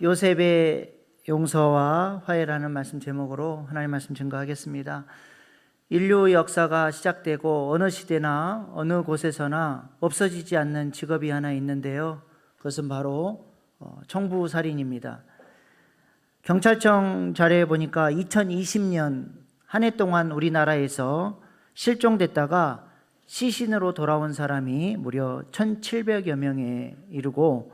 요셉의 용서와 화해라는 말씀 제목으로 하나님 말씀 증거하겠습니다. 인류 역사가 시작되고 어느 시대나 어느 곳에서나 없어지지 않는 직업이 하나 있는데요. 그것은 바로 청부살인입니다. 경찰청 자료에 보니까 2020년 한 해 동안 우리나라에서 실종됐다가 시신으로 돌아온 사람이 무려 1,700여 명에 이르고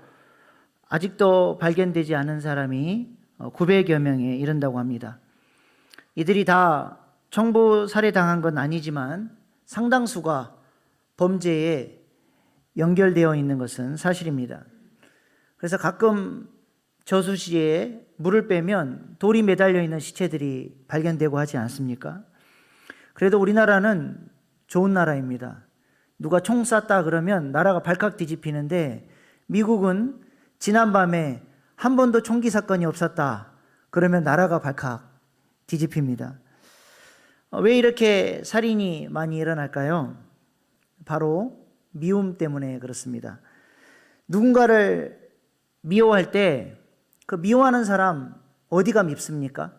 아직도 발견되지 않은 사람이 900여 명에 이른다고 합니다. 이들이 다 청부 살해당한 건 아니지만 상당수가 범죄에 연결되어 있는 것은 사실입니다. 그래서 가끔 저수지에 물을 빼면 돌이 매달려 있는 시체들이 발견되고 하지 않습니까? 그래도 우리나라는 좋은 나라입니다. 누가 총 쐈다 그러면 나라가 발칵 뒤집히는데 미국은 지난밤에 한 번도 총기 사건이 없었다 그러면 나라가 발칵 뒤집힙니다. 왜 이렇게 살인이 많이 일어날까요? 바로 미움 때문에 그렇습니다. 누군가를 미워할 때 그 미워하는 사람 어디가 밉습니까?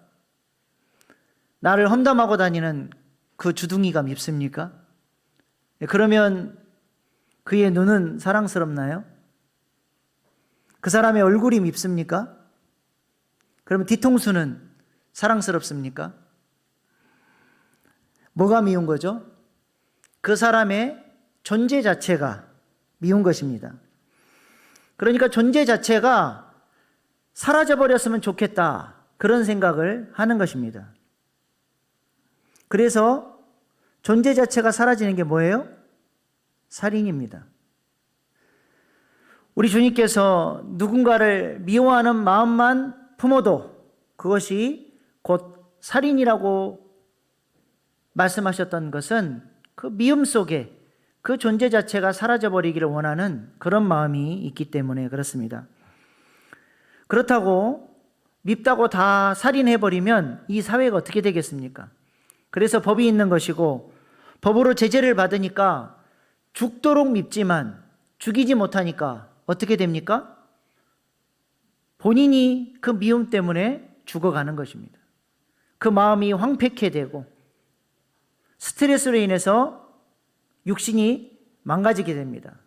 나를 험담하고 다니는 그 주둥이가 밉습니까? 그러면 그의 눈은 사랑스럽나요? 그 사람의 얼굴이 밉습니까? 그러면 뒤통수는 사랑스럽습니까? 뭐가 미운 거죠? 그 사람의 존재 자체가 미운 것입니다. 그러니까 존재 자체가 사라져버렸으면 좋겠다 그런 생각을 하는 것입니다. 그래서 존재 자체가 사라지는 게 뭐예요? 살인입니다. 우리 주님께서 누군가를 미워하는 마음만 품어도 그것이 곧 살인이라고 말씀하셨던 것은 그 미움 속에 그 존재 자체가 사라져버리기를 원하는 그런 마음이 있기 때문에 그렇습니다. 그렇다고 밉다고 다 살인해버리면 이 사회가 어떻게 되겠습니까? 그래서 법이 있는 것이고 법으로 제재를 받으니까 죽도록 밉지만 죽이지 못하니까 어떻게 됩니까? 본인이 그 미움 때문에 죽어가는 것입니다. 그 마음이 황폐케 되고 스트레스로 인해서 육신이 망가지게 됩니다.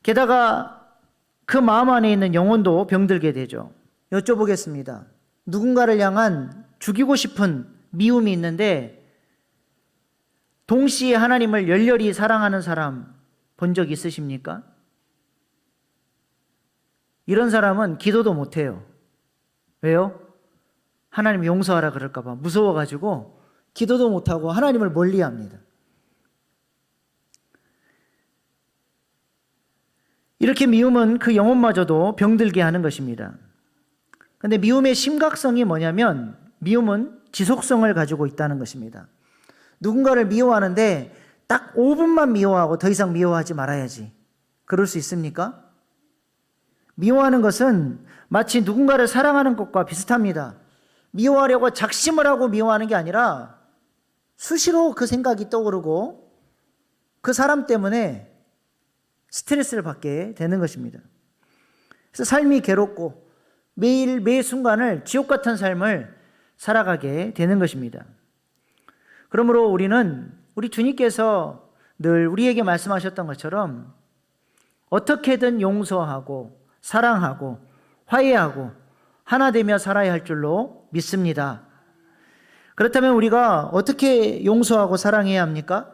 게다가 그 마음 안에 있는 영혼도 병들게 되죠. 여쭤보겠습니다. 누군가를 향한 죽이고 싶은 미움이 있는데 동시에 하나님을 열렬히 사랑하는 사람 본 적 있으십니까? 이런 사람은 기도도 못해요. 왜요? 하나님 용서하라 그럴까 봐 무서워가지고 기도도 못하고 하나님을 멀리합니다. 이렇게 미움은 그 영혼마저도 병들게 하는 것입니다. 그런데 미움의 심각성이 뭐냐면 미움은 지속성을 가지고 있다는 것입니다. 누군가를 미워하는데 딱 5분만 미워하고 더 이상 미워하지 말아야지. 그럴 수 있습니까? 미워하는 것은 마치 누군가를 사랑하는 것과 비슷합니다. 미워하려고 작심을 하고 미워하는 게 아니라 수시로 그 생각이 떠오르고 그 사람 때문에 스트레스를 받게 되는 것입니다. 그래서 삶이 괴롭고 매일 매 순간을 지옥 같은 삶을 살아가게 되는 것입니다. 그러므로 우리 주님께서 늘 우리에게 말씀하셨던 것처럼 어떻게든 용서하고 사랑하고 화해하고 하나 되며 살아야 할 줄로 믿습니다. 그렇다면 우리가 어떻게 용서하고 사랑해야 합니까?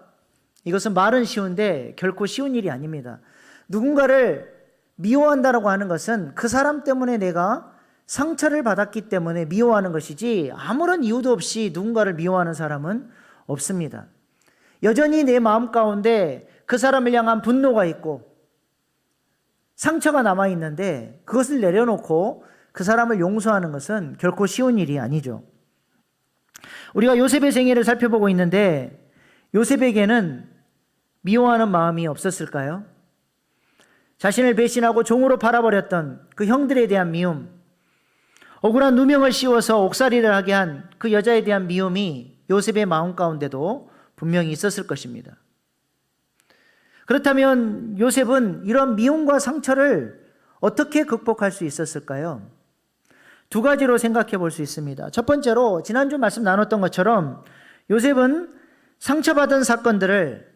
이것은 말은 쉬운데 결코 쉬운 일이 아닙니다. 누군가를 미워한다고 하는 것은 그 사람 때문에 내가 상처를 받았기 때문에 미워하는 것이지 아무런 이유도 없이 누군가를 미워하는 사람은 없습니다. 여전히 내 마음 가운데 그 사람을 향한 분노가 있고 상처가 남아있는데 그것을 내려놓고 그 사람을 용서하는 것은 결코 쉬운 일이 아니죠. 우리가 요셉의 생애를 살펴보고 있는데 요셉에게는 미워하는 마음이 없었을까요? 자신을 배신하고 종으로 팔아버렸던 그 형들에 대한 미움, 억울한 누명을 씌워서 옥살이를 하게 한 그 여자에 대한 미움이 요셉의 마음 가운데도 분명히 있었을 것입니다. 그렇다면 요셉은 이런 미움과 상처를 어떻게 극복할 수 있었을까요? 두 가지로 생각해 볼 수 있습니다. 첫 번째로 지난주 말씀 나눴던 것처럼 요셉은 상처받은 사건들을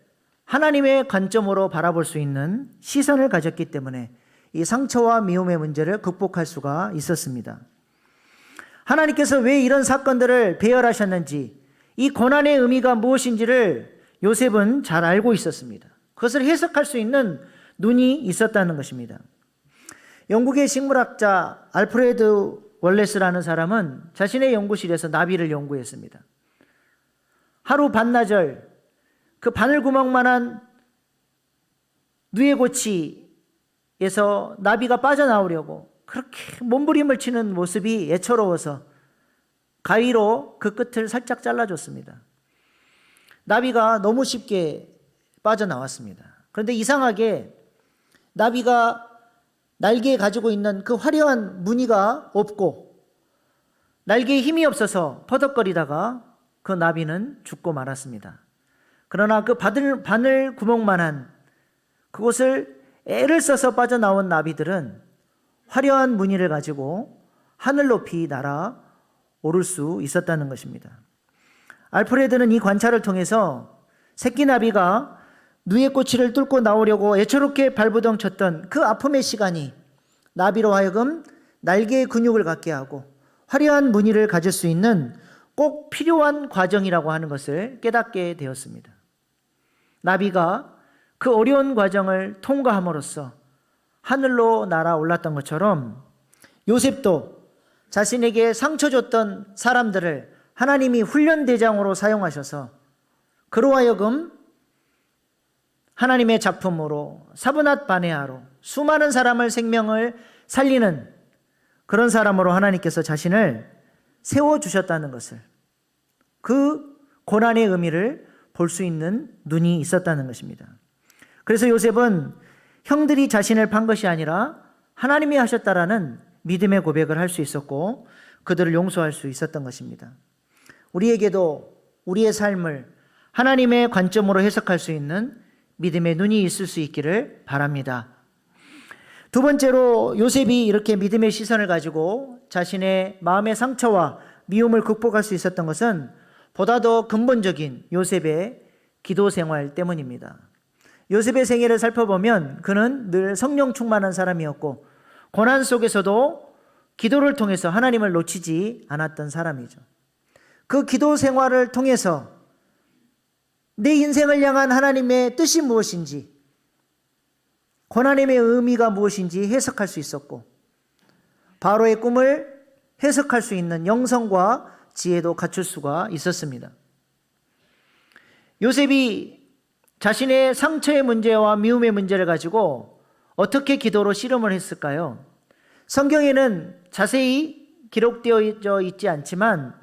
하나님의 관점으로 바라볼 수 있는 시선을 가졌기 때문에 이 상처와 미움의 문제를 극복할 수가 있었습니다. 하나님께서 왜 이런 사건들을 배열하셨는지, 이 고난의 의미가 무엇인지를 요셉은 잘 알고 있었습니다. 그것을 해석할 수 있는 눈이 있었다는 것입니다. 영국의 식물학자 알프레드 월레스라는 사람은 자신의 연구실에서 나비를 연구했습니다. 하루 반나절 그 바늘구멍만한 누에고치에서 나비가 빠져나오려고 그렇게 몸부림을 치는 모습이 애처로워서 가위로 그 끝을 살짝 잘라줬습니다. 나비가 너무 쉽게 빠져나왔습니다. 그런데 이상하게 나비가 날개에 가지고 있는 그 화려한 무늬가 없고 날개에 힘이 없어서 퍼덕거리다가 그 나비는 죽고 말았습니다. 그러나 그 바늘 구멍만한 그곳을 애를 써서 빠져나온 나비들은 화려한 무늬를 가지고 하늘 높이 날아 오를 수 있었다는 것입니다. 알프레드는 이 관찰을 통해서 새끼 나비가 누에꼬치를 뚫고 나오려고 애처롭게 발부덩 쳤던 그 아픔의 시간이 나비로 하여금 날개의 근육을 갖게 하고 화려한 무늬를 가질 수 있는 꼭 필요한 과정이라고 하는 것을 깨닫게 되었습니다. 나비가 그 어려운 과정을 통과함으로써 하늘로 날아 올랐던 것처럼 요셉도 자신에게 상처 줬던 사람들을 하나님이 훈련대장으로 사용하셔서 그로 하여금 하나님의 작품으로 사브낫 바네아로 수많은 사람을 생명을 살리는 그런 사람으로 하나님께서 자신을 세워주셨다는 것을, 그 고난의 의미를 볼 수 있는 눈이 있었다는 것입니다. 그래서 요셉은 형들이 자신을 판 것이 아니라 하나님이 하셨다라는 믿음의 고백을 할 수 있었고 그들을 용서할 수 있었던 것입니다. 우리에게도 우리의 삶을 하나님의 관점으로 해석할 수 있는 믿음의 눈이 있을 수 있기를 바랍니다. 두 번째로 요셉이 이렇게 믿음의 시선을 가지고 자신의 마음의 상처와 미움을 극복할 수 있었던 것은 보다 더 근본적인 요셉의 기도 생활 때문입니다. 요셉의 생애를 살펴보면 그는 늘 성령 충만한 사람이었고 고난 속에서도 기도를 통해서 하나님을 놓치지 않았던 사람이죠. 그 기도 생활을 통해서 내 인생을 향한 하나님의 뜻이 무엇인지, 고난의 의미가 무엇인지 해석할 수 있었고 바로의 꿈을 해석할 수 있는 영성과 지혜도 갖출 수가 있었습니다. 요셉이 자신의 상처의 문제와 미움의 문제를 가지고 어떻게 기도로 씨름을 했을까요? 성경에는 자세히 기록되어 있지 않지만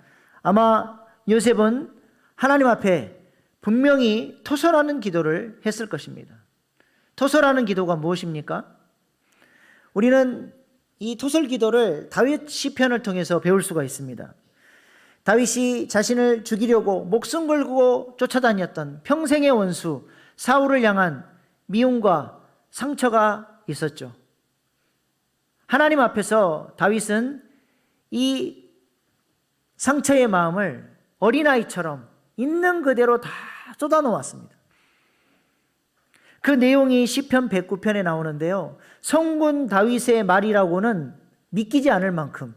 아마 요셉은 하나님 앞에 분명히 토설하는 기도를 했을 것입니다. 토설하는 기도가 무엇입니까? 우리는 이 토설 기도를 다윗 시편을 통해서 배울 수가 있습니다. 다윗이 자신을 죽이려고 목숨 걸고 쫓아다녔던 평생의 원수 사울을 향한 미움과 상처가 있었죠. 하나님 앞에서 다윗은 이 상처의 마음을 어린아이처럼 있는 그대로 다 쏟아놓았습니다. 그 내용이 시편 109편에 나오는데요, 성군 다윗의 말이라고는 믿기지 않을 만큼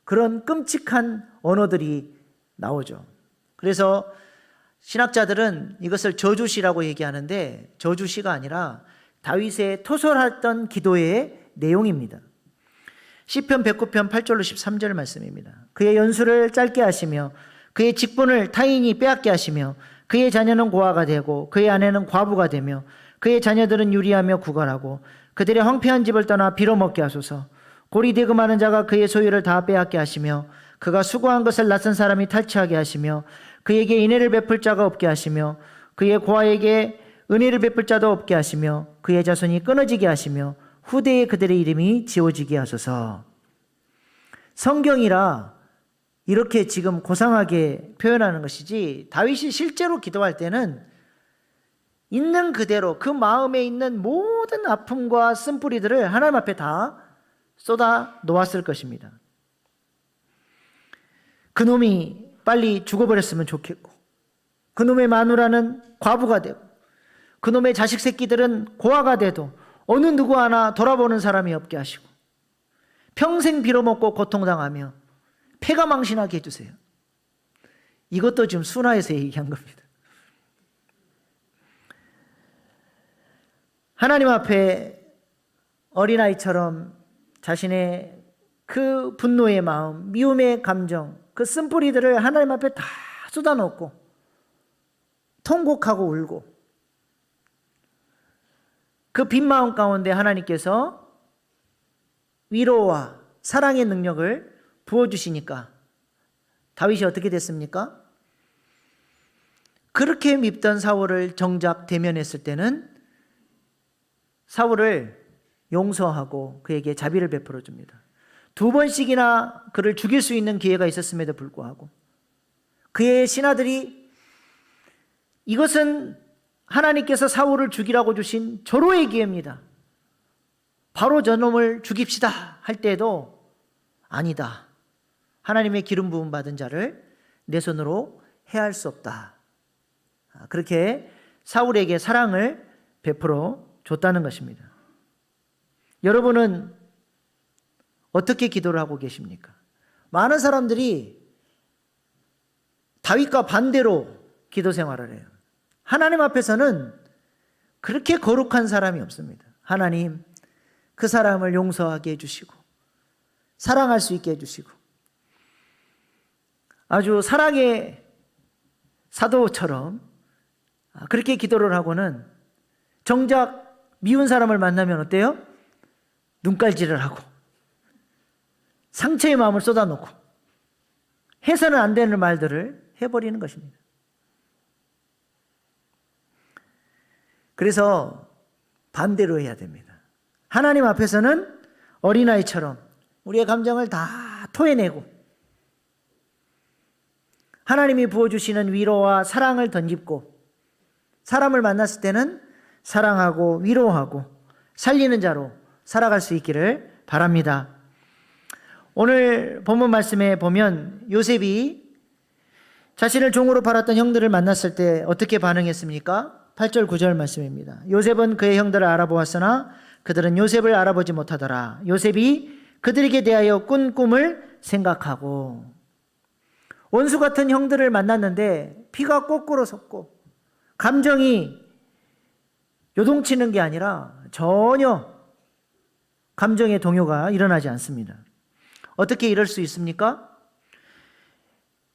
그런 끔찍한 언어들이 나오죠. 그래서 신학자들은 이것을 저주시라고 얘기하는데 저주시가 아니라 다윗의 토설했던 기도의 내용입니다. 시편 109편 8절로 13절 말씀입니다. 그의 연수를 짧게 하시며 그의 직분을 타인이 빼앗게 하시며 그의 자녀는 고아가 되고 그의 아내는 과부가 되며 그의 자녀들은 유리하며 구걸하고 그들의 황폐한 집을 떠나 빌어먹게 하소서. 고리대금하는 자가 그의 소유를 다 빼앗게 하시며 그가 수고한 것을 낯선 사람이 탈취하게 하시며 그에게 은혜를 베풀 자가 없게 하시며 그의 고아에게 은혜를 베풀 자도 없게 하시며 그의 자손이 끊어지게 하시며 후대에 그들의 이름이 지워지게 하소서. 성경이라 이렇게 지금 고상하게 표현하는 것이지 다윗이 실제로 기도할 때는 있는 그대로 그 마음에 있는 모든 아픔과 쓴뿌리들을 하나님 앞에 다 쏟아 놓았을 것입니다. 그놈이 빨리 죽어버렸으면 좋겠고, 그놈의 마누라는 과부가 되고, 그놈의 자식 새끼들은 고아가 돼도 어느 누구 하나 돌아보는 사람이 없게 하시고, 평생 빌어먹고 고통당하며 폐가 망신하게 해주세요. 이것도 지금 순화해서 얘기한 겁니다. 하나님 앞에 어린아이처럼 자신의 그 분노의 마음, 미움의 감정, 그 쓴뿌리들을 하나님 앞에 다 쏟아놓고 통곡하고 울고, 그 빈 마음 가운데 하나님께서 위로와 사랑의 능력을 부어주시니까 다윗이 어떻게 됐습니까? 그렇게 밉던 사울을 정작 대면했을 때는 사울을 용서하고 그에게 자비를 베풀어 줍니다. 2번씩이나 그를 죽일 수 있는 기회가 있었음에도 불구하고 그의 신하들이 이것은 하나님께서 사울을 죽이라고 주신 절호의 기회입니다, 바로 저놈을 죽입시다 할 때에도 아니다, 하나님의 기름 부음 받은 자를 내 손으로 해할 수 없다, 그렇게 사울에게 사랑을 베풀어 줬다는 것입니다. 여러분은 어떻게 기도를 하고 계십니까? 많은 사람들이 다윗과 반대로 기도 생활을 해요. 하나님 앞에서는 그렇게 거룩한 사람이 없습니다. 하나님, 그 사람을 용서하게 해주시고 사랑할 수 있게 해주시고, 아주 사랑의 사도처럼 그렇게 기도를 하고는 정작 미운 사람을 만나면 어때요? 눈깔질을 하고 상처의 마음을 쏟아놓고 해서는 안 되는 말들을 해버리는 것입니다. 그래서 반대로 해야 됩니다. 하나님 앞에서는 어린아이처럼 우리의 감정을 다 토해내고 하나님이 부어주시는 위로와 사랑을 덧입고, 사람을 만났을 때는 사랑하고 위로하고 살리는 자로 살아갈 수 있기를 바랍니다. 오늘 본문 말씀에 보면 요셉이 자신을 종으로 팔았던 형들을 만났을 때 어떻게 반응했습니까? 8절 9절 말씀입니다. 요셉은 그의 형들을 알아보았으나 그들은 요셉을 알아보지 못하더라. 요셉이 그들에게 대하여 꾼 꿈을 생각하고. 원수 같은 형들을 만났는데 피가 거꾸로 섰고 감정이 요동치는 게 아니라 전혀 감정의 동요가 일어나지 않습니다. 어떻게 이럴 수 있습니까?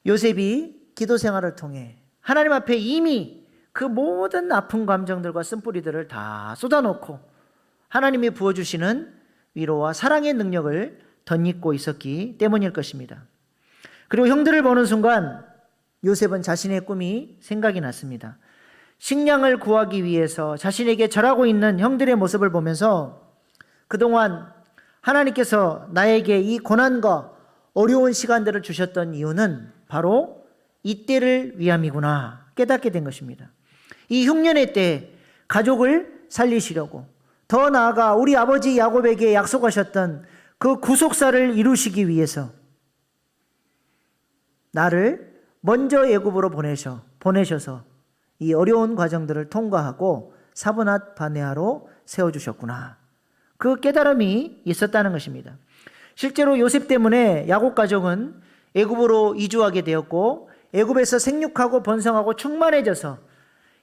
요셉이 기도 생활을 통해 하나님 앞에 이미 그 모든 아픈 감정들과 쓴뿌리들을 다 쏟아놓고 하나님이 부어주시는 위로와 사랑의 능력을 덧입고 있었기 때문일 것입니다. 그리고 형들을 보는 순간 요셉은 자신의 꿈이 생각이 났습니다. 식량을 구하기 위해서 자신에게 절하고 있는 형들의 모습을 보면서 그동안 하나님께서 나에게 이 고난과 어려운 시간들을 주셨던 이유는 바로 이때를 위함이구나 깨닫게 된 것입니다. 이 흉년의 때에 가족을 살리시려고, 더 나아가 우리 아버지 야곱에게 약속하셨던 그 구속사를 이루시기 위해서 나를 먼저 애굽으로 보내셔서 이 어려운 과정들을 통과하고 사브낫 바네아로 세워주셨구나, 그 깨달음이 있었다는 것입니다. 실제로 요셉 때문에 야곱 가족은 애굽으로 이주하게 되었고 애굽에서 생육하고 번성하고 충만해져서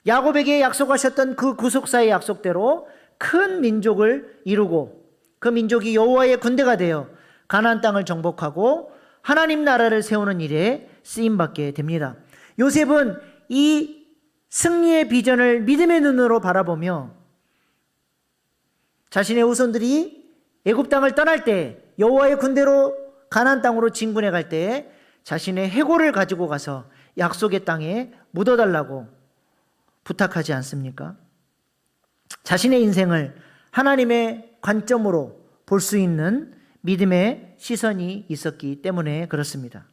야곱에게 약속하셨던 그 구속사의 약속대로 큰 민족을 이루고 그 민족이 여호와의 군대가 되어 가나안 땅을 정복하고 하나님 나라를 세우는 일에 쓰임받게 됩니다. 요셉은 이 승리의 비전을 믿음의 눈으로 바라보며 자신의 후손들이 애굽 땅을 떠날 때 여호와의 군대로 가나안 땅으로 진군해 갈 때 자신의 해골을 가지고 가서 약속의 땅에 묻어달라고 부탁하지 않습니까? 자신의 인생을 하나님의 관점으로 볼 수 있는 믿음의 시선이 있었기 때문에 그렇습니다.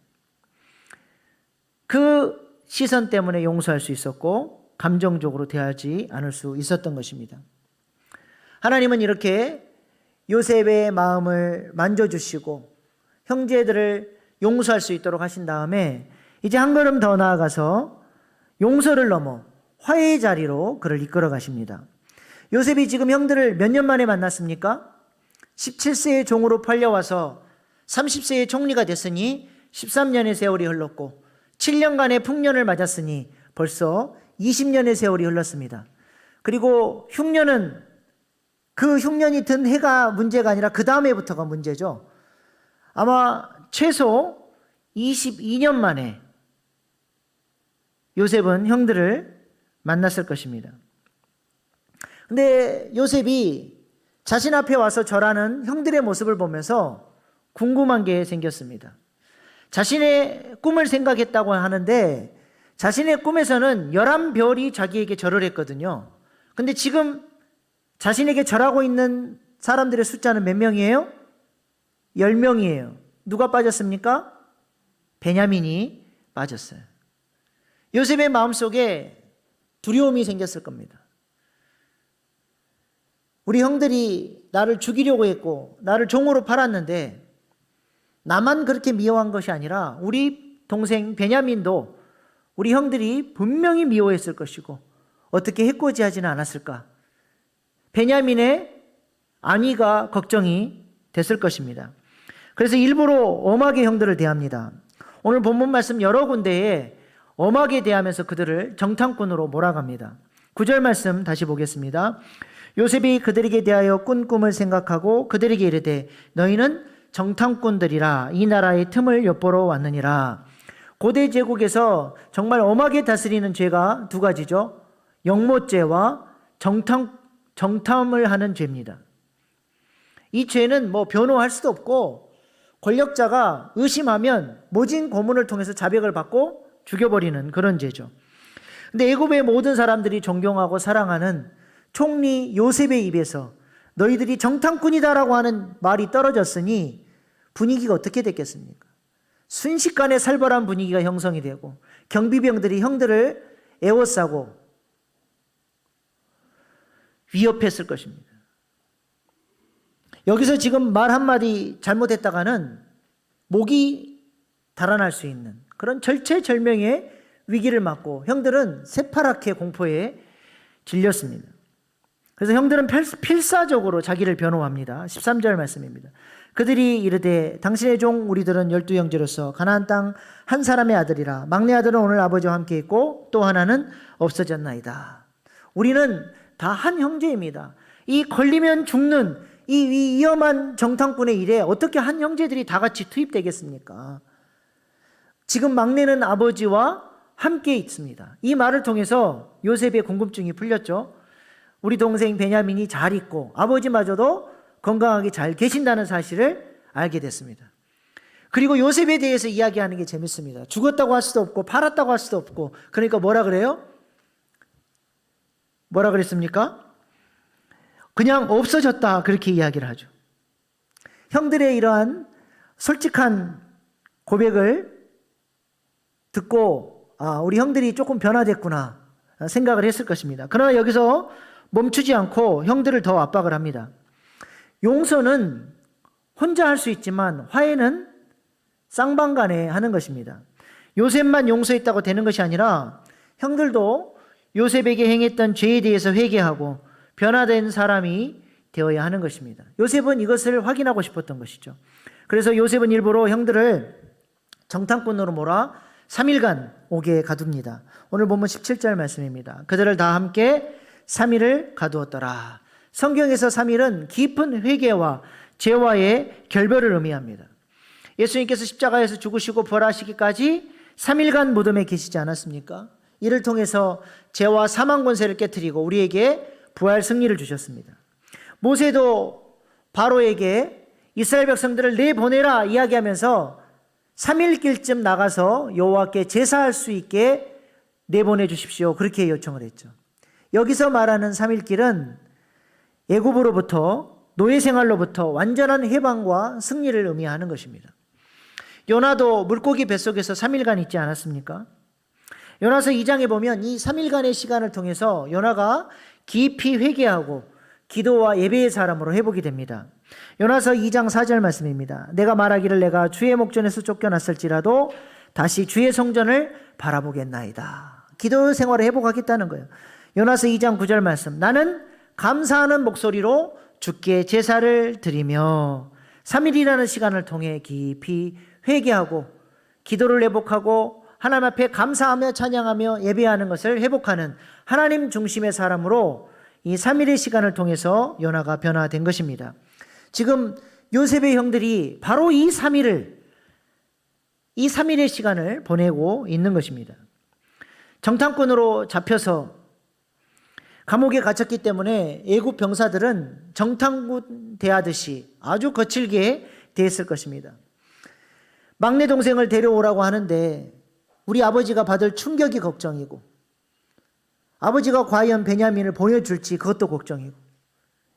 그 시선 때문에 용서할 수 있었고 감정적으로 대하지 않을 수 있었던 것입니다. 하나님은 이렇게 요셉의 마음을 만져주시고 형제들을 용서할 수 있도록 하신 다음에 이제 한 걸음 더 나아가서 용서를 넘어 화해의 자리로 그를 이끌어 가십니다. 요셉이 지금 형들을 몇 년 만에 만났습니까? 17세의 종으로 팔려와서 30세의 총리가 됐으니 13년의 세월이 흘렀고 7년간의 풍년을 맞았으니 벌써 20년의 세월이 흘렀습니다. 그리고 흉년은 그 흉년이 든 해가 문제가 아니라 그 다음 해부터가 문제죠. 아마 최소 22년 만에 요셉은 형들을 만났을 것입니다. 근데 요셉이 자신 앞에 와서 절하는 형들의 모습을 보면서 궁금한 게 생겼습니다. 자신의 꿈을 생각했다고 하는데 자신의 꿈에서는 11별이 자기에게 절을 했거든요. 근데 지금 자신에게 절하고 있는 사람들의 숫자는 몇 명이에요? 10명이에요. 누가 빠졌습니까? 베냐민이 빠졌어요. 요셉의 마음속에 두려움이 생겼을 겁니다. 우리 형들이 나를 죽이려고 했고 나를 종으로 팔았는데 나만 그렇게 미워한 것이 아니라 우리 동생 베냐민도 우리 형들이 분명히 미워했을 것이고 어떻게 해코지하지는 않았을까? 베냐민의 안위가 걱정이 됐을 것입니다. 그래서 일부러 엄하게 형들을 대합니다. 오늘 본문 말씀 여러 군데에 엄하게 대하면서 그들을 정탐꾼으로 몰아갑니다. 9절 말씀 다시 보겠습니다. 요셉이 그들에게 대하여 꾼 꿈을 생각하고 그들에게 이르되 너희는 정탐꾼들이라 이 나라의 틈을 엿보러 왔느니라. 고대 제국에서 정말 엄하게 다스리는 죄가 두 가지죠. 영모죄와 정탐을 하는 죄입니다. 이 죄는 변호할 수도 없고 권력자가 의심하면 모진 고문을 통해서 자백을 받고 죽여버리는 그런 죄죠. 근데 애굽의 모든 사람들이 존경하고 사랑하는 총리 요셉의 입에서 너희들이 정탐꾼이다라고 하는 말이 떨어졌으니 분위기가 어떻게 됐겠습니까? 순식간에 살벌한 분위기가 형성이 되고 경비병들이 형들을 에워싸고 위협했을 것입니다. 여기서 지금 말 한마디 잘못했다가는 목이 달아날 수 있는 그런 절체절명의 위기를 맞고 형들은 새파랗게 공포에 질렸습니다. 그래서 형들은 필사적으로 자기를 변호합니다. 13절 말씀입니다. 그들이 이르되 당신의 종 우리들은 12형제로서 가나안 땅 한 사람의 아들이라 막내 아들은 오늘 아버지와 함께 있고 또 하나는 없어졌나이다. 우리는 다 한 형제입니다. 이 걸리면 죽는 이 위험한 정탐꾼의 일에 어떻게 한 형제들이 다 같이 투입되겠습니까? 지금 막내는 아버지와 함께 있습니다. 이 말을 통해서 요셉의 궁금증이 풀렸죠. 우리 동생 베냐민이 잘 있고 아버지마저도 건강하게 잘 계신다는 사실을 알게 됐습니다. 그리고 요셉에 대해서 이야기하는 게 재밌습니다. 죽었다고 할 수도 없고 팔았다고 할 수도 없고 그러니까 뭐라 그래요? 뭐라 그랬습니까? 그냥 없어졌다 그렇게 이야기를 하죠. 형들의 이러한 솔직한 고백을 듣고 우리 형들이 조금 변화됐구나 생각을 했을 것입니다. 그러나 여기서 멈추지 않고 형들을 더 압박을 합니다. 용서는 혼자 할 수 있지만 화해는 쌍방간에 하는 것입니다. 요셉만 용서했다고 되는 것이 아니라 형들도 요셉에게 행했던 죄에 대해서 회개하고 변화된 사람이 되어야 하는 것입니다. 요셉은 이것을 확인하고 싶었던 것이죠. 그래서 요셉은 일부러 형들을 정탐꾼으로 몰아 3일간 옥에 가둡니다. 오늘 본문 17절 말씀입니다. 그들을 다 함께 3일을 가두었더라. 성경에서 3일은 깊은 회개와 죄와의 결별을 의미합니다. 예수님께서 십자가에서 죽으시고 부활하시기까지 3일간 무덤에 계시지 않았습니까? 이를 통해서 죄와 사망 권세를 깨트리고 우리에게 부활 승리를 주셨습니다. 모세도 바로에게 이스라엘 백성들을 내보내라 이야기하면서 3일길쯤 나가서 여호와께 제사할 수 있게 내보내 주십시오. 그렇게 요청을 했죠. 여기서 말하는 3일길은 애굽으로부터 노예 생활로부터 완전한 해방과 승리를 의미하는 것입니다. 요나도 물고기 뱃속에서 3일간 있지 않았습니까? 요나서 2장에 보면 이 3일간의 시간을 통해서 요나가 깊이 회개하고 기도와 예배의 사람으로 회복이 됩니다. 요나서 2장 4절 말씀입니다. 내가 말하기를 내가 주의 목전에서 쫓겨났을지라도 다시 주의 성전을 바라보겠나이다. 기도 생활을 회복하겠다는 거예요. 요나서 2장 9절 말씀. 나는 감사하는 목소리로 주께 제사를 드리며 3일이라는 시간을 통해 깊이 회개하고 기도를 회복하고 하나님 앞에 감사하며 찬양하며 예배하는 것을 회복하는 하나님 중심의 사람으로 이 3일의 시간을 통해서 요나가 변화된 것입니다. 지금 요셉의 형들이 바로 이 3일의 시간을 보내고 있는 것입니다. 정탐꾼으로 잡혀서 감옥에 갇혔기 때문에 애국 병사들은 정탐꾼 대하듯이 아주 거칠게 대했을 것입니다. 막내 동생을 데려오라고 하는데 우리 아버지가 받을 충격이 걱정이고 아버지가 과연 베냐민을 보내줄지 그것도 걱정이고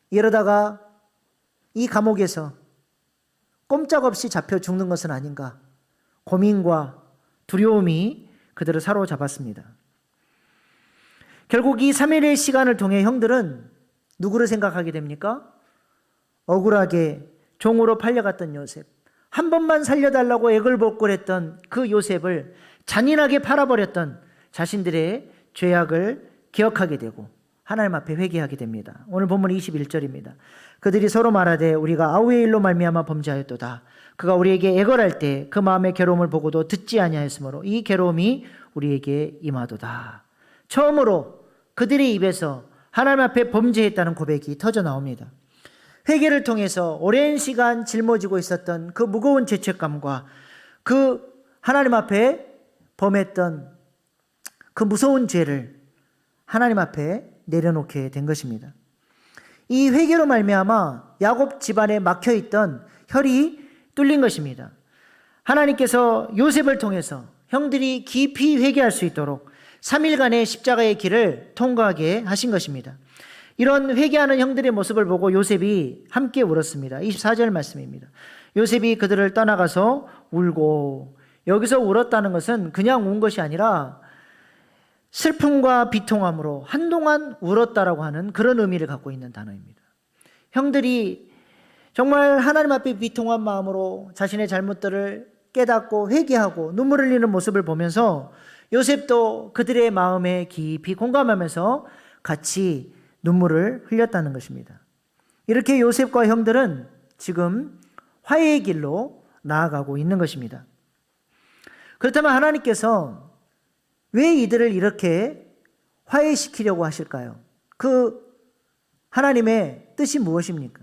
이러다가 이 감옥에서 꼼짝없이 잡혀 죽는 것은 아닌가 고민과 두려움이 그들을 사로잡았습니다. 결국 이 3일의 시간을 통해 형들은 누구를 생각하게 됩니까? 억울하게 종으로 팔려갔던 요셉, 한 번만 살려달라고 애걸복걸했던 그 요셉을 잔인하게 팔아버렸던 자신들의 죄악을 기억하게 되고 하나님 앞에 회개하게 됩니다. 오늘 본문 21절입니다. 그들이 서로 말하되 우리가 아우의 일로 말미암아 범죄하였도다. 그가 우리에게 애걸할 때 그 마음의 괴로움을 보고도 듣지 아니하였으므로 이 괴로움이 우리에게 임하도다. 처음으로 그들의 입에서 하나님 앞에 범죄했다는 고백이 터져 나옵니다. 회개를 통해서 오랜 시간 짊어지고 있었던 그 무거운 죄책감과 그 하나님 앞에 범했던 그 무서운 죄를 하나님 앞에 내려놓게 된 것입니다. 이 회개로 말미암아 야곱 집안에 막혀있던 혈이 뚫린 것입니다. 하나님께서 요셉을 통해서 형들이 깊이 회개할 수 있도록 3일간의 십자가의 길을 통과하게 하신 것입니다. 이런 회개하는 형들의 모습을 보고 요셉이 함께 울었습니다. 24절 말씀입니다. 요셉이 그들을 떠나가서 울고, 여기서 울었다는 것은 그냥 운 것이 아니라 슬픔과 비통함으로 한동안 울었다라고 하는 그런 의미를 갖고 있는 단어입니다. 형들이 정말 하나님 앞에 비통한 마음으로 자신의 잘못들을 깨닫고 회개하고 눈물을 흘리는 모습을 보면서 요셉도 그들의 마음에 깊이 공감하면서 같이 눈물을 흘렸다는 것입니다. 이렇게 요셉과 형들은 지금 화해의 길로 나아가고 있는 것입니다. 그렇다면 하나님께서 왜 이들을 이렇게 화해시키려고 하실까요? 그 하나님의 뜻이 무엇입니까?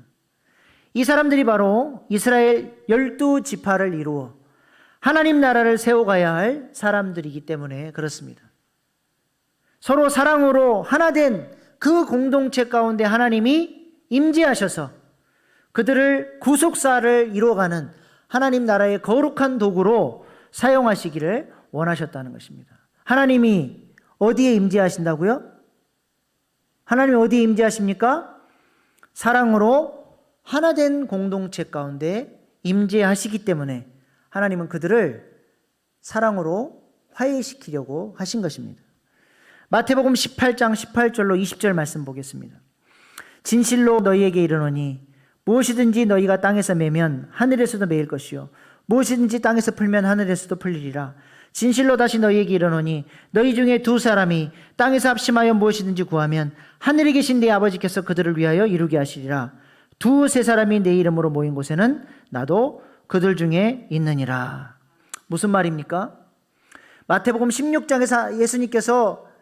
이 사람들이 바로 이스라엘 12지파를 이루어 하나님 나라를 세워가야 할 사람들이기 때문에 그렇습니다. 서로 사랑으로 하나 된 그 공동체 가운데 하나님이 임재하셔서 그들을 구속사를 이루어가는 하나님 나라의 거룩한 도구로 사용하시기를 원하셨다는 것입니다. 하나님이 어디에 임재하신다고요? 하나님이 어디에 임재하십니까? 사랑으로 하나 된 공동체 가운데 임재하시기 때문에 하나님은 그들을 사랑으로 화해시키려고 하신 것입니다. 마태복음 18장 18절로 20절 말씀 보겠습니다. 진실로 너희에게 이르노니 무엇이든지 너희가 땅에서 매면 하늘에서도 매일 것이요 무엇이든지 땅에서 풀면 하늘에서도 풀리리라. 진실로 다시 너희에게 이르노니 너희 중에 두 사람이 땅에서 합심하여 무엇이든지 구하면 하늘에 계신 내 아버지께서 그들을 위하여 이루게 하시리라. 두세 사람이 내 이름으로 모인 곳에는 나도 그들 중에 있느니라. 무슨 말입니까? 마태복음 16장에서 예수님께서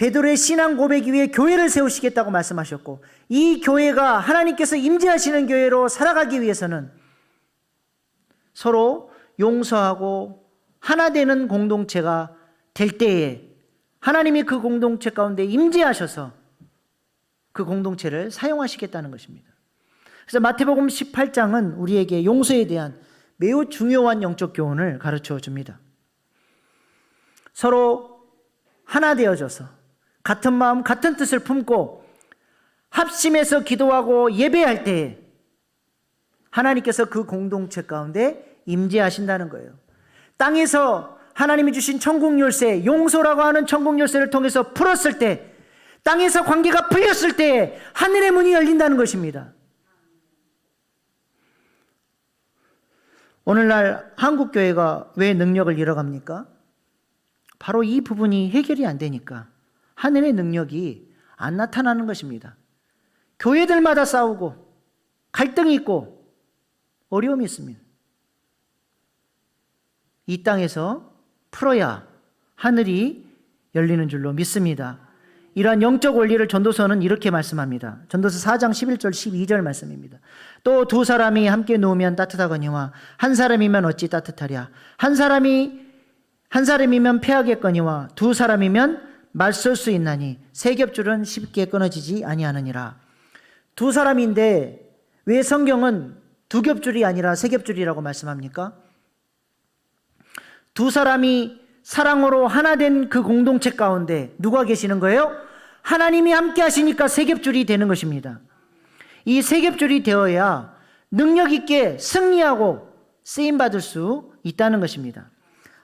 베드로의 신앙 고백 위에 교회를 세우시겠다고 말씀하셨고 이 교회가 하나님께서 임재하시는 교회로 살아가기 위해서는 서로 용서하고 하나 되는 공동체가 될 때에 하나님이 그 공동체 가운데 임재하셔서 그 공동체를 사용하시겠다는 것입니다. 그래서 마태복음 18장은 우리에게 용서에 대한 매우 중요한 영적 교훈을 가르쳐 줍니다. 서로 하나 되어져서 같은 마음, 같은 뜻을 품고 합심해서 기도하고 예배할 때에 하나님께서 그 공동체 가운데 임재하신다는 거예요. 땅에서 하나님이 주신 천국 열쇠, 용서라고 하는 천국 열쇠를 통해서 풀었을 때, 땅에서 관계가 풀렸을 때에 하늘의 문이 열린다는 것입니다. 오늘날 한국교회가 왜 능력을 잃어갑니까? 바로 이 부분이 해결이 안 되니까 하늘의 능력이 안 나타나는 것입니다. 교회들마다 싸우고 갈등이 있고 어려움이 있습니다. 이 땅에서 풀어야 하늘이 열리는 줄로 믿습니다. 이러한 영적 원리를 전도서는 이렇게 말씀합니다. 전도서 4장 11절 12절 말씀입니다. 또 두 사람이 함께 누우면 따뜻하거니와 한 사람이면 어찌 따뜻하랴. 한 사람이면 패하겠거니와 두 사람이면 맞설 수 있나니 세 겹줄은 쉽게 끊어지지 아니하느니라. 두 사람인데 왜 성경은 두 겹줄이 아니라 세 겹줄이라고 말씀합니까? 두 사람이 사랑으로 하나 된 그 공동체 가운데 누가 계시는 거예요? 하나님이 함께 하시니까 세 겹줄이 되는 것입니다. 이 세 겹줄이 되어야 능력 있게 승리하고 쓰임 받을 수 있다는 것입니다.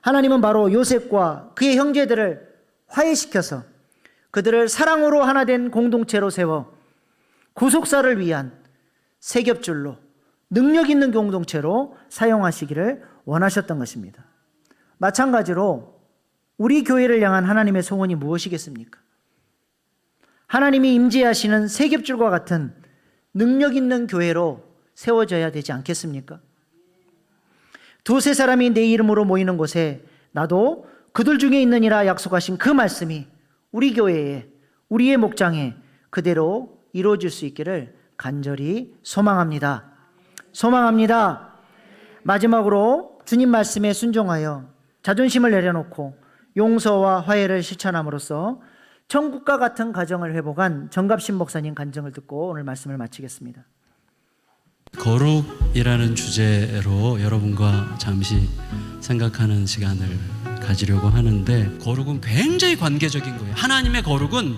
하나님은 바로 요셉과 그의 형제들을 화해시켜서 그들을 사랑으로 하나 된 공동체로 세워 구속사를 위한 세 겹줄로 능력 있는 공동체로 사용하시기를 원하셨던 것입니다. 마찬가지로 우리 교회를 향한 하나님의 소원이 무엇이겠습니까? 하나님이 임재하시는 세 겹줄과 같은 능력 있는 교회로 세워져야 되지 않겠습니까? 두세 사람이 내 이름으로 모이는 곳에 나도 그들 중에 있느니라 약속하신 그 말씀이 우리 교회에, 우리의 목장에 그대로 이루어질 수 있기를 간절히 소망합니다. 소망합니다. 마지막으로 주님 말씀에 순종하여 자존심을 내려놓고 용서와 화해를 실천함으로써 천국과 같은 가정을 회복한 정갑신 목사님 간증을 듣고 오늘 말씀을 마치겠습니다. 거룩이라는 주제로 여러분과 잠시 생각하는 시간을 가지려고 하는데, 거룩은 굉장히 관계적인 거예요. 하나님의 거룩은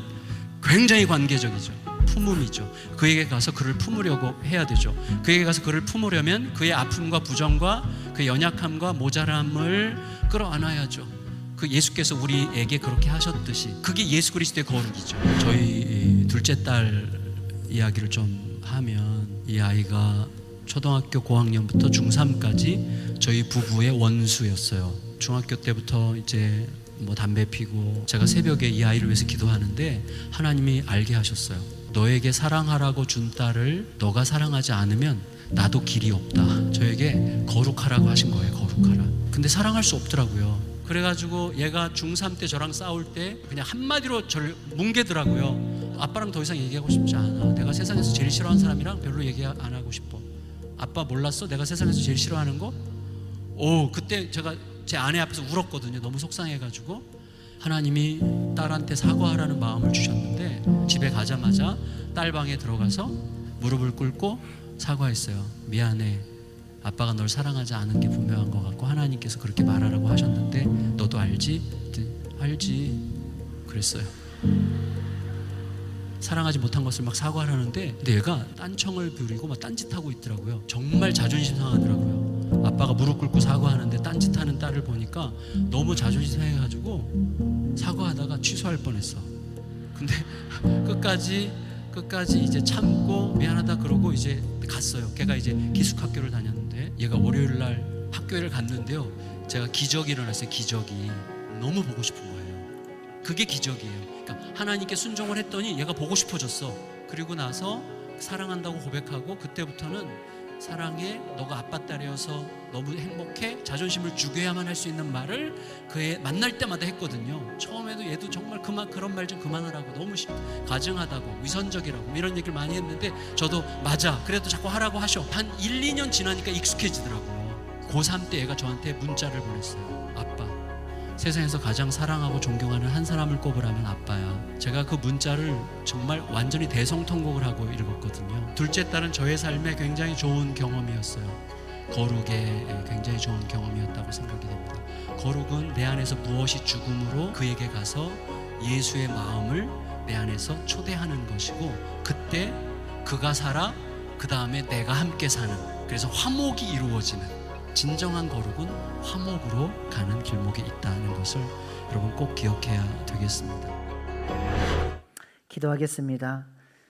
굉장히 관계적이죠. 품음이죠. 그에게 가서 그를 품으려고 해야 되죠. 그에게 가서 그를 품으려면 그의 아픔과 부정과 그의 연약함과 모자람을 끌어안아야죠. 그 예수께서 우리에게 그렇게 하셨듯이 그게 예수 그리스도의 거룩이죠. 저희 둘째 딸 이야기를 좀 하면, 이 아이가 초등학교 고학년부터 중3까지 저희 부부의 원수였어요. 중학교 때부터 이제 담배 피고, 제가 새벽에 이 아이를 위해서 기도하는데 하나님이 알게 하셨어요. 너에게 사랑하라고 준 딸을 너가 사랑하지 않으면 나도 길이 없다. 저에게 거룩하라고 하신 거예요. 거룩하라. 근데 사랑할 수 없더라고요. 그래가지고 얘가 중3 때 저랑 싸울 때 그냥 한마디로 저를 뭉개더라고요. 아빠랑 더 이상 얘기하고 싶지 않아. 내가 세상에서 제일 싫어하는 사람이랑 별로 얘기 안 하고 싶어. 아빠 몰랐어? 내가 세상에서 제일 싫어하는 거? 그때 제가 제 아내 앞에서 울었거든요. 너무 속상해가지고. 하나님이 딸한테 사과하라는 마음을 주셨는데, 집에 가자마자 딸 방에 들어가서 무릎을 꿇고 사과했어요. 미안해. 아빠가 널 사랑하지 않은 게 분명한 것 같고 하나님께서 그렇게 말하라고 하셨는데 너도 알지? 알지. 그랬어요. 사랑하지 못한 것을 막 사과하라는데, 근데 얘가 딴청을 부리고 막 딴짓하고 있더라고요. 정말 자존심 상하더라고요. 아빠가 무릎 꿇고 사과하는데 딴짓하는 딸을 보니까 너무 자존심 상해가지고 사과하다가 취소할 뻔했어. 근데 끝까지 이제 참고 미안하다 그러고 이제 갔어요. 걔가 이제 기숙학교를 다녔는데, 얘가 월요일날 학교를 갔는데요, 제가 기적이 일어났어요. 기적이 너무 보고 싶은 거예요. 그게 기적이에요. 그러니까 하나님께 순종을 했더니 얘가 보고 싶어졌어. 그리고 나서 사랑한다고 고백하고, 그때부터는 사랑해, 너가 아빠 딸이어서 너무 행복해, 자존심을 죽여야만 할 수 있는 말을 그애 만날 때마다 했거든요. 처음에도 얘도 정말 그런 말 좀 그만하라고, 너무 가증하다고, 위선적이라고 이런 얘기를 많이 했는데, 저도 맞아, 그래도 자꾸 하라고 하셔. 한 1, 2년 지나니까 익숙해지더라고요. 고3 때 얘가 저한테 문자를 보냈어요. 아빠, 세상에서 가장 사랑하고 존경하는 한 사람을 꼽으라면 아빠야. 제가 그 문자를 정말 완전히 대성통곡을 하고 읽었거든요. 둘째 딸은 저의 삶에 굉장히 좋은 경험이었어요. 거룩에 굉장히 좋은 경험이었다고 생각이 됩니다. 거룩은 내 안에서 무엇이 죽음으로 그에게 가서 예수의 마음을 내 안에서 초대하는 것이고, 그때 그가 살아, 그 다음에 내가 함께 사는, 그래서 화목이 이루어지는, 진정한 거룩은 화목으로 가는 길목에 있다는 것을 여러분 꼭 기억해야 되겠습니다. 기도하겠습니다.